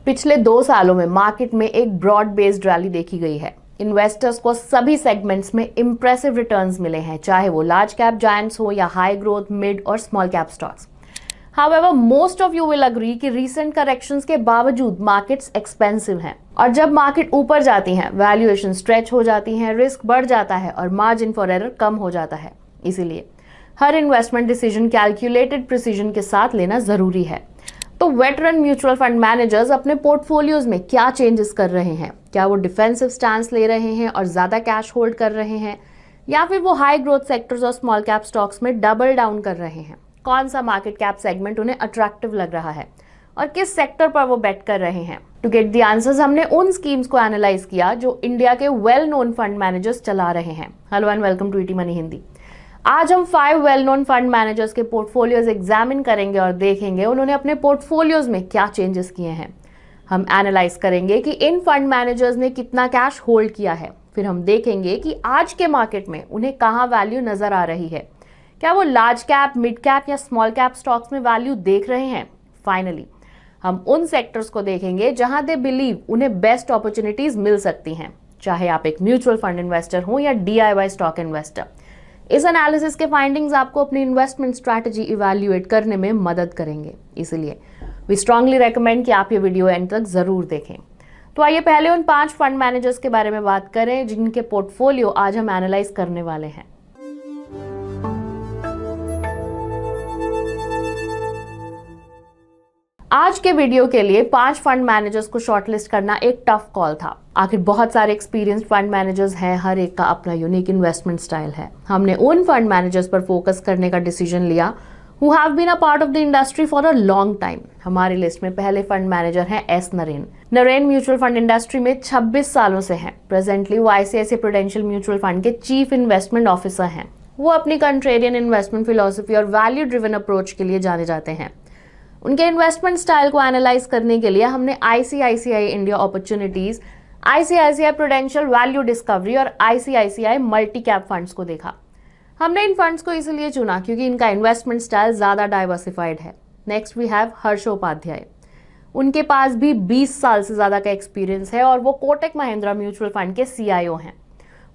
पिछले 2 सालों में मार्केट में एक ब्रॉड बेस्ड रैली देखी गई है। इन्वेस्टर्स को सभी सेगमेंट्स में इंप्रेसिव रिटर्न्स मिले हैं, चाहे वो लार्ज कैप जायंट्स हो या हाई ग्रोथ मिड और small cap stocks. However, most of you will agree कि रीसेंट करेक्शंस के बावजूद मार्केट्स एक्सपेंसिव हैं और जब मार्केट ऊपर जाती हैं, वैल्यूएशन स्ट्रेच हो जाती हैं, रिस्क बढ़ जाता है और मार्जिन फॉर एरर कम हो जाता है। इसीलिए हर इन्वेस्टमेंट डिसीजन कैलकुलेटेड प्रिसीजन के साथ लेना जरूरी है। तो वेटरन म्यूचुअल फंड मैनेजर्स अपने पोर्टफोलियोज में क्या चेंजेस कर रहे हैं? क्या वो डिफेंसिव स्टैंस ले रहे हैं और ज्यादा कैश होल्ड कर रहे हैं, या फिर वो हाई ग्रोथ सेक्टर्स और स्मॉल कैप स्टॉक्स में डबल डाउन कर रहे हैं? कौन सा मार्केट कैप सेगमेंट उन्हें अट्रैक्टिव लग रहा है और किस सेक्टर पर वो बेट कर रहे हैं? टू गेट द आंसर्स, हमने उन स्कीम्स को एनालाइज किया जो इंडिया के वेल नोन फंड मैनेजर्स चला रहे हैं। Hello and welcome to ET money Hindi. आज हम 5 वेल नोन फंड मैनेजर्स के पोर्टफोलियोज एग्जामिन करेंगे और देखेंगे उन्होंने अपने पोर्टफोलियोज में क्या चेंजेस किए हैं। हम एनालाइज करेंगे कि इन फंड मैनेजर्स ने कितना कैश होल्ड किया है। फिर हम देखेंगे कि आज के मार्केट में उन्हें कहाँ वैल्यू नजर आ रही है। क्या वो लार्ज कैप, मिड कैप या स्मॉल कैप स्टॉक्स में वैल्यू देख रहे हैं? फाइनली हम उन सेक्टर्स को देखेंगे जहां दे बिलीव उन्हें बेस्ट अपॉर्चुनिटीज मिल सकती हैं, चाहे आप एक म्यूचुअल फंड इन्वेस्टर हो या DIY स्टॉक इन्वेस्टर। इस एनालिसिस के फाइंडिंग्स आपको अपनी इन्वेस्टमेंट स्ट्रैटेजी इवैल्यूएट करने में मदद करेंगे। इसलिए वी स्ट्रांगली रेकमेंड कि आप ये वीडियो एंड तक जरूर देखें। तो आइए पहले उन 5 फंड मैनेजर्स के बारे में बात करें जिनके पोर्टफोलियो आज हम एनालाइज करने वाले हैं। आज के वीडियो के लिए 5 फंड मैनेजर्स को शॉर्टलिस्ट करना एक टफ कॉल था। आखिर बहुत सारे एक्सपीरियंस्ड फंड मैनेजर्स हैं, हर एक का अपना यूनिक इन्वेस्टमेंट स्टाइल है। हमने उन फंड मैनेजर्स पर फोकस करने का डिसीजन लिया who have been a part of the industry for a long time. हमारी लिस्ट में पहले फंड मैनेजर हैं S Naren. Naren mutual fund industry में 26 सालों से हैं। प्रेजेंटली वो ICICI प्रूडेंशियल म्यूचुअल फंड के चीफ इन्वेस्टमेंट ऑफिसर हैं। वो अपनी कंट्रेरियन इन्वेस्टमेंट फिलॉसफी और वैल्यू ड्रिवन अप्रोच के लिए जाने जाते हैं। उनके इन्वेस्टमेंट स्टाइल को एनालाइज करने के लिए हमने ICICI India opportunities, ICICI prudential value discovery और ICICI मल्टी कैप फंड्स को देखा। हमने इन फंड्स को इसलिए चुना क्योंकि इनका इन्वेस्टमेंट स्टाइल ज्यादा डाइवर्सिफाइड है। नेक्स्ट वी हैव हर्ष उपाध्याय। उनके पास भी 20 साल से ज्यादा का एक्सपीरियंस है और वो कोटक महिंद्रा म्यूचुअल फंड के CIO हैं।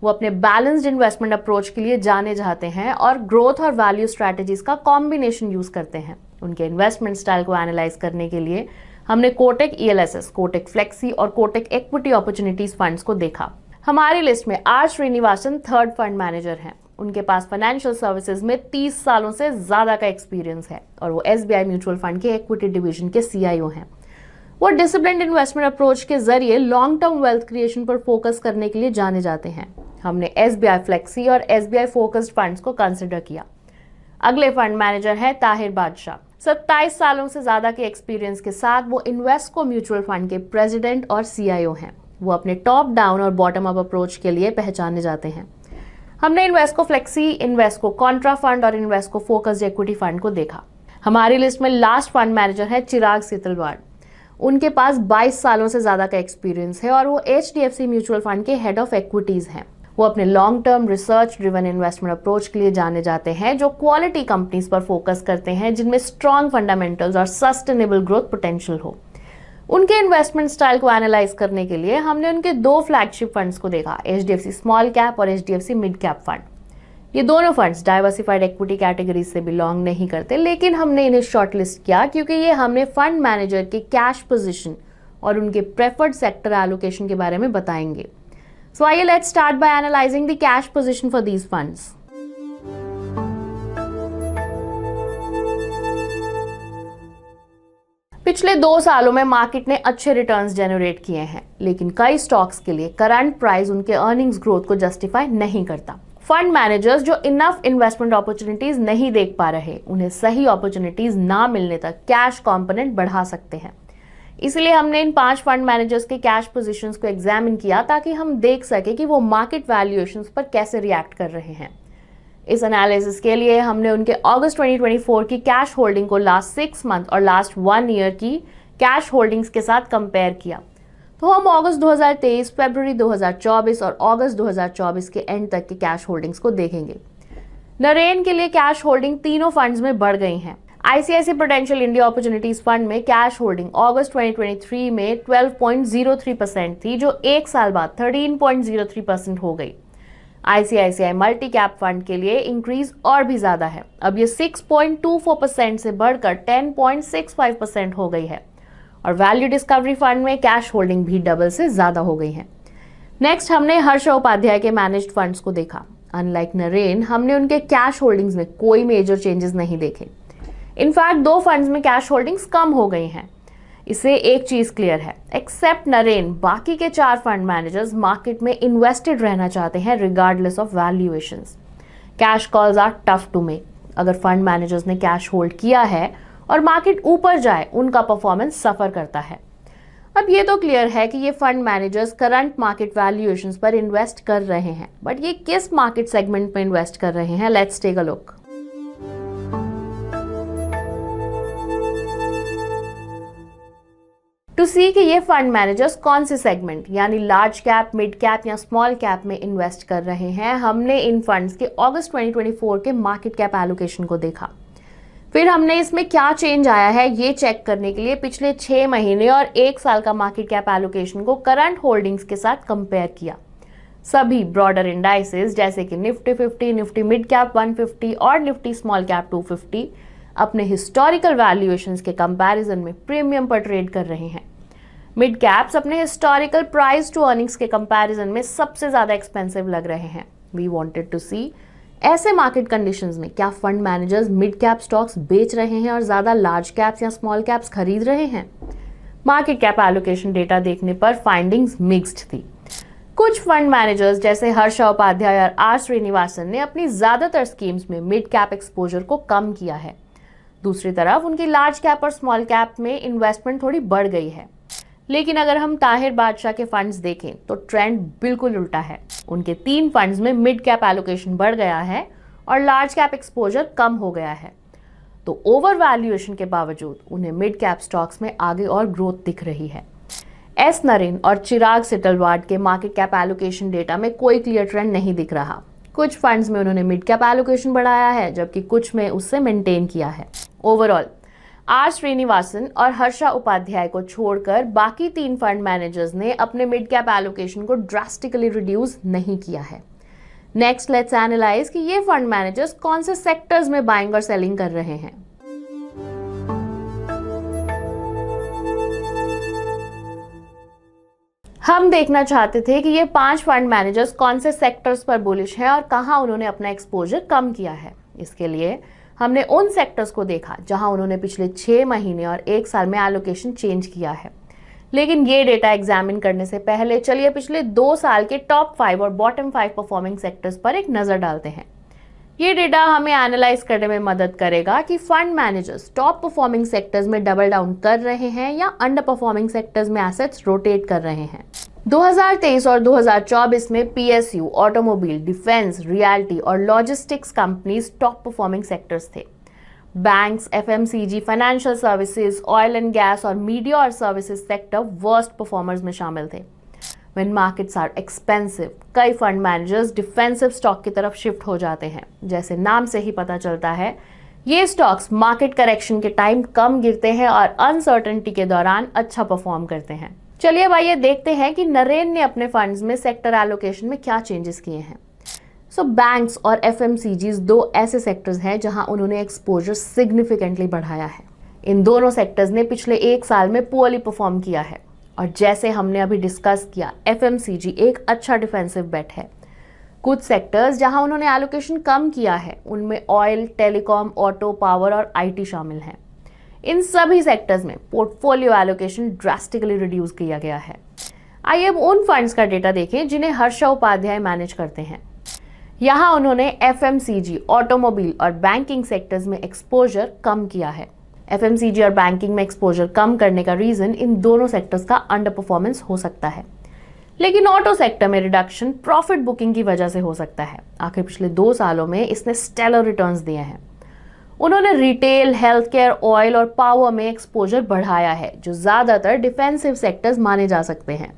वो अपने बैलेंस्ड इन्वेस्टमेंट अप्रोच के लिए जाने जाते हैं और ग्रोथ और वैल्यू स्ट्रैटेजीज का कॉम्बिनेशन यूज करते हैं। उनके इन्वेस्टमेंट स्टाइल को एनालाइज करने के लिए हमने कोटक ELSS, कोटक फ्लेक्सी और कोटक इक्विटी अपॉर्चुनिटीज फंड्स को देखा। हमारी लिस्ट में R Srinivasan third fund manager हैं। उनके पास फाइनेंशियल सर्विसेज में 30 सालों से ज्यादा का एक्सपीरियंस है और वो SBI म्यूचुअल फंड के इक्विटी डिवीजन के CIO हैं। वो डिसिप्लिन्ड इन्वेस्टमेंट अप्रोच के जरिए लॉन्ग टर्म वेल्थ क्रिएशन पर फोकस करने के लिए जाने जाते हैं। हमने SBI फ्लेक्सी और SBI फोकस्ड फंड्स को कंसिडर किया। अगले फंड मैनेजर है ताहिर बादशाह। 27 सालों से ज्यादा के एक्सपीरियंस के साथ वो इन्वेस्को म्यूचुअल फंड के प्रेसिडेंट और CIO हैं। वो अपने टॉप डाउन और बॉटम अप अप्रोच के लिए पहचाने जाते हैं। हमने Invesco flexi, Invesco Contra fund और इन्वेस्को फोकस्ड इक्विटी फंड को देखा। हमारी लिस्ट में लास्ट फंड मैनेजर है चिराग सीतलवाड़। उनके पास 22 सालों से ज्यादा का एक्सपीरियंस है और वो HDFC म्यूचुअल फंड के हेड ऑफ इक्विटीज हैं। वो अपने long term research driven investment approach के लिए जाने जाते हैं जो क्वालिटी कंपनीज पर फोकस करते हैं जिनमें स्ट्रॉन्ग फंडामेंटल्स और सस्टेनेबल ग्रोथ पोटेंशियल हो। उनके इन्वेस्टमेंट स्टाइल को एनालाइज करने के लिए हमने उनके 2 फ्लैगशिप फंड्स को देखा, HDFC स्मॉल कैप और HDFC मिड कैप फंड। ये दोनों फंड्स डाइवर्सिफाइड इक्विटी कैटेगरी से बिलोंग नहीं करते, लेकिन हमने इन्हें शॉर्टलिस्ट किया क्योंकि ये हमें फंड मैनेजर के कैश पोजीशन और उनके प्रेफर्ड सेक्टर एलोकेशन के बारे में बताएंगे। So let's start by analyzing the cash position for these funds. पिछले 2 सालों में मार्केट ने अच्छे रिटर्न्स जनरेट किए हैं, लेकिन कई स्टॉक्स के लिए करंट प्राइस उनके अर्निंग्स ग्रोथ को जस्टिफाई नहीं करता। फंड मैनेजर्स जो इनफ इन्वेस्टमेंट अपॉर्चुनिटीज नहीं देख पा रहे, उन्हें सही अपॉर्चुनिटीज ना मिलने तक कैश कंपोनेंट बढ़ा सकते हैं। इसलिए हमने इन 5 फंड मैनेजर्स के कैश पोजीशंस को एग्जामिन किया ताकि हम देख सके कि वो मार्केट वैल्यूएशंस पर कैसे रिएक्ट कर रहे हैं। इस एनालिसिस के लिए हमने उनके अगस्त 2024 की कैश होल्डिंग को लास्ट 6 मंथ और लास्ट 1 ईयर की कैश होल्डिंग्स के साथ कंपेयर किया। तो हम अगस्त 2023, फरवरी 2024 और अगस्त 2024 के एंड तक के कैश होल्डिंग्स को देखेंगे। नरेन के लिए कैश होल्डिंग तीनों फंड्स में बढ़ गई हैं। ICICI prudential India opportunities fund में कैश होल्डिंग अगस्त 2023 में 12.03% थी, जो एक साल बाद 13.03% हो गई। आईसीआईसीआई मल्टी कैप फंड के लिए इंक्रीज और भी ज्यादा है, अब ये 6.24% से बढ़कर 10.65% हो गई है। और वैल्यू डिस्कवरी फंड में कैश होल्डिंग भी डबल से ज्यादा हो गई है। नेक्स्ट हमने हर्ष उपाध्याय के मैनेज्ड फंड्स को देखा। अनलाइक नरेन, हमने उनके कैश होल्डिंग्स में कोई मेजर चेंजेस नहीं देखे। इनफैक्ट 2 फंड्स में कैश होल्डिंग्स कम हो गई हैं। इससे एक चीज क्लियर है, एक्सेप्ट नरेन बाकी के 4 फंड मैनेजर्स मार्केट में इन्वेस्टेड रहना चाहते हैं regardless of valuations. Cash calls are tough to make. अगर फंड मैनेजर्स ने कैश होल्ड किया है और मार्केट ऊपर जाए, उनका परफॉर्मेंस सफर करता है। अब ये तो क्लियर है कि ये fund managers current market valuations पर इन्वेस्ट कर रहे हैं, बट ये किस मार्केट सेगमेंट में इन्वेस्ट कर रहे हैं? Let's take a look. To see कि ये फंड मैनेजर्स कौन से सेगमेंट यानी लार्ज कैप, मिड कैप या स्मॉल कैप में इन्वेस्ट कर रहे हैं, हमने इन फंड्स के अगस्त 2024 के मार्केट कैप एलोकेशन को देखा। फिर हमने इसमें क्या चेंज आया है ये चेक करने के लिए पिछले 6 महीने और 1 साल का मार्केट कैप एलोकेशन को करंट होल्डिंग्स के साथ कंपेयर किया। सभी ब्रॉडर इंडाइसेस जैसे कि निफ्टी 50, निफ्टी मिड कैप 150 और निफ्टी स्मॉल कैप 250 अपने हिस्टोरिकल वैल्यूएशंस के कंपैरिजन में प्रीमियम पर ट्रेड कर रहे हैं। मिड कैप्स अपने हिस्टोरिकल प्राइस टू अर्निंग्स के कंपैरिजन में सबसे ज्यादा एक्सपेंसिव लग रहे हैं। वी वांटेड टू सी ऐसे मार्केट कंडीशंस में क्या fund managers mid cap stocks बेच रहे हैं और ज्यादा लार्ज कैप्स या स्मॉल कैप्स खरीद रहे हैं। मार्केट कैप एलोकेशन डेटा देखने पर फाइंडिंग्स मिक्स्ड थी। कुछ फंड मैनेजर्स जैसे हर्ष उपाध्याय और आर श्रीनिवासन ने अपनी ज्यादातर स्कीम्स में मिड कैप एक्सपोजर को कम किया है। दूसरी तरफ उनकी लार्ज कैप और स्मॉल कैप में इन्वेस्टमेंट थोड़ी बढ़ गई है। लेकिन अगर हम ताहिर बादशाह के फंड्स देखें तो ट्रेंड बिल्कुल उल्टा है। उनके 3 फंड्स में मिड कैप एलोकेशन बढ़ गया है और लार्ज कैप एक्सपोजर कम हो गया है। तो ओवर वैल्यूएशन के बावजूद उन्हें मिड कैप स्टॉक्स में आगे और ग्रोथ दिख रही है। एस नरेन और चिराग सिटलवाड के मार्केट कैप एलोकेशन डेटा में कोई क्लियर ट्रेंड नहीं दिख रहा। कुछ फंड्स में उन्होंने मिड कैप एलोकेशन बढ़ाया है, जबकि कुछ में उससे मेंटेन किया है। ओवरऑल आर श्रीनिवासन और हर्षा उपाध्याय को छोड़कर बाकी 3 फंड मैनेजर्स ने अपने मिड कैप एलोकेशन को ड्रास्टिकली रिड्यूस नहीं किया है। नेक्स्ट लेट्स एनालाइज कि ये फंड मैनेजर्स कौन से सेक्टर्स में बाइंग और सेलिंग कर रहे हैं। हम देखना चाहते थे कि ये 5 फंड मैनेजर्स कौन से सेक्टर्स पर बुलिश हैं और कहां उन्होंने अपना एक्सपोजर कम किया है। इसके लिए हमने उन सेक्टर्स को देखा जहां उन्होंने पिछले 6 महीने और 1 साल में एलोकेशन चेंज किया है। लेकिन ये डेटा एग्जामिन करने से पहले चलिए पिछले 2 साल के टॉप 5 और बॉटम 5 परफॉर्मिंग सेक्टर्स पर एक नजर डालते हैं। ये डेटा हमें एनालाइज करने में मदद करेगा कि fund managers top performing sectors में डबल डाउन कर रहे हैं या अंडर परफॉर्मिंग सेक्टर्स में एसेट्स रोटेट कर रहे हैं। 2023 और 2024 में पीएसयू, ऑटोमोबाइल, डिफेंस, रियल्टी और logistics companies top performing sectors थे। Banks, FMCG, financial services, oil and gas और मीडिया और सर्विसेज सेक्टर वर्स्ट परफॉर्मर्स में शामिल थे। व्हेन मार्केट्स आर एक्सपेंसिव, कई फंड मैनेजर्स डिफेंसिव स्टॉक की तरफ शिफ्ट हो जाते हैं। जैसे नाम से ही पता चलता है, ये स्टॉक्स मार्केट करेक्शन के टाइम कम गिरते हैं और अनसर्टेनिटी के दौरान अच्छा परफॉर्म करते हैं। चलिए अब आइए देखते हैं कि नरेन ने अपने फंड्स में सेक्टर एलोकेशन में क्या चेंजेस किए हैं। बैंक्स और एफएमसीजीज 2 ऐसे सेक्टर्स हैं जहां उन्होंने एक्सपोजर सिग्निफिकेंटली बढ़ाया है। इन दोनों सेक्टर्स ने पिछले 1 साल में पुअरली परफॉर्म किया है और जैसे हमने अभी डिस्कस किया, एफएमसीजी एक अच्छा डिफेंसिव बेट है। कुछ सेक्टर्स जहां उन्होंने एलोकेशन कम किया है उनमें ऑयल, टेलीकॉम, ऑटो, पावर और आईटी शामिल हैं। इन सभी सेक्टर्स में पोर्टफोलियो एलोकेशन ड्रास्टिकली रिड्यूस किया गया है। आइए अब उन फंड्स का डेटा देखें जिन्हें हर्ष उपाध्याय मैनेज करते हैं। यहां उन्होंने एफएमसीजी, ऑटोमोबाइल और बैंकिंग सेक्टर्स में एक्सपोजर कम किया है। एफएमसीजी और बैंकिंग में एक्सपोजर कम करने का रीजन इन दोनों सेक्टर्स का अंडर परफॉर्मेंस हो सकता है, लेकिन ऑटो सेक्टर में रिडक्शन प्रॉफिट बुकिंग की वजह से हो सकता है। आखिर पिछले 2 सालों में इसने स्टेलर रिटर्न्स दिए हैं। उन्होंने रिटेल, हेल्थ केयर, ऑयल और पावर में एक्सपोजर बढ़ाया है, जो ज्यादातर डिफेंसिव सेक्टर्स माने जा सकते हैं।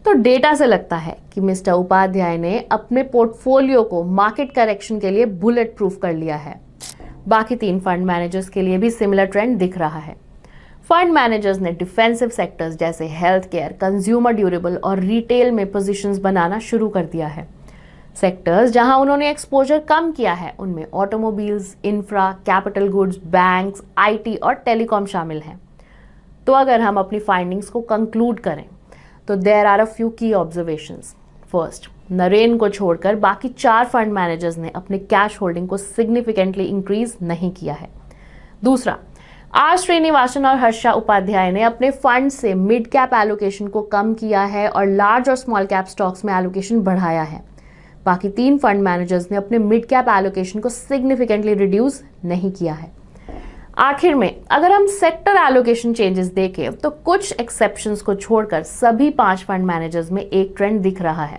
तो डेटा से लगता है कि मिस्टर उपाध्याय ने अपने पोर्टफोलियो को मार्केट करेक्शन के लिए बुलेट प्रूफ कर लिया है। बाकी 3 फंड मैनेजर्स के लिए भी सिमिलर ट्रेंड दिख रहा है। फंड मैनेजर्स ने डिफेंसिव सेक्टर्स जैसे हेल्थ केयर, कंज्यूमर ड्यूरेबल और रिटेल में पोजीशंस बनाना शुरू कर दिया है। सेक्टर्स जहां उन्होंने एक्सपोजर कम किया है उनमें automobiles, infra, capital goods, banks, IT और टेलीकॉम शामिल हैं। तो अगर हम अपनी फाइंडिंग्स को कंक्लूड करें तो देयर आर अ फ्यू की ऑब्जर्वेशंस। फर्स्ट, नरेन को छोड़कर बाकी 4 फंड मैनेजर्स ने अपने कैश होल्डिंग को सिग्निफिकेंटली इंक्रीज नहीं किया है। दूसरा, आर श्रीनिवासन और हर्षा उपाध्याय ने अपने फंड से मिड कैप एलोकेशन को कम किया है और लार्ज और स्मॉल कैप स्टॉक्स में एलोकेशन बढ़ाया है। बाकी 3 फंड मैनेजर्स ने अपने मिड कैप एलोकेशन को सिग्निफिकेंटली रिड्यूस नहीं किया है। आखिर में अगर हम सेक्टर एलोकेशन चेंजेस देखें तो कुछ एक्सेप्शंस को छोड़कर सभी 5 फंड मैनेजर्स में एक ट्रेंड दिख रहा है।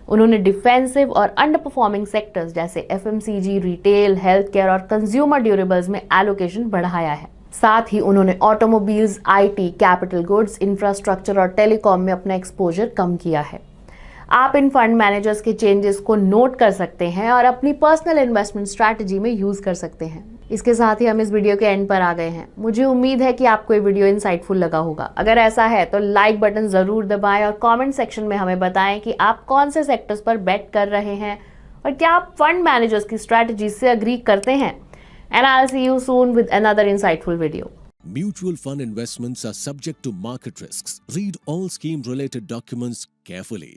उन्होंने डिफेंसिव और अंडर परफॉर्मिंग सेक्टर्स जैसे एफएमसीजी, रिटेल, हेल्थ केयर और कंज्यूमर ड्यूरेबल्स में एलोकेशन बढ़ाया है। साथ ही उन्होंने automobiles, IT, capital goods, infrastructure और टेलीकॉम में अपना एक्सपोजर कम किया है। आप इन फंड मैनेजर्स के चेंजेस को नोट कर सकते हैं और अपनी पर्सनल इन्वेस्टमेंट स्ट्रैटेजी में यूज कर सकते हैं। इसके साथ ही हम इस वीडियो के एंड पर आ गए हैं। मुझे उम्मीद है कि आपको ये वीडियो इंसाइटफुल लगा होगा। अगर ऐसा है तो लाइक बटन जरूर दबाएं और कमेंट सेक्शन में हमें बताएं कि आप कौन से सेक्टर्स पर बेट कर रहे हैं और क्या आप फंड मैनेजर्स की स्ट्रैटेजी से अग्री करते हैं। And I'll see you soon with another insightful video. Mutual fund investments are subject to market risks. Read all scheme-related documents carefully.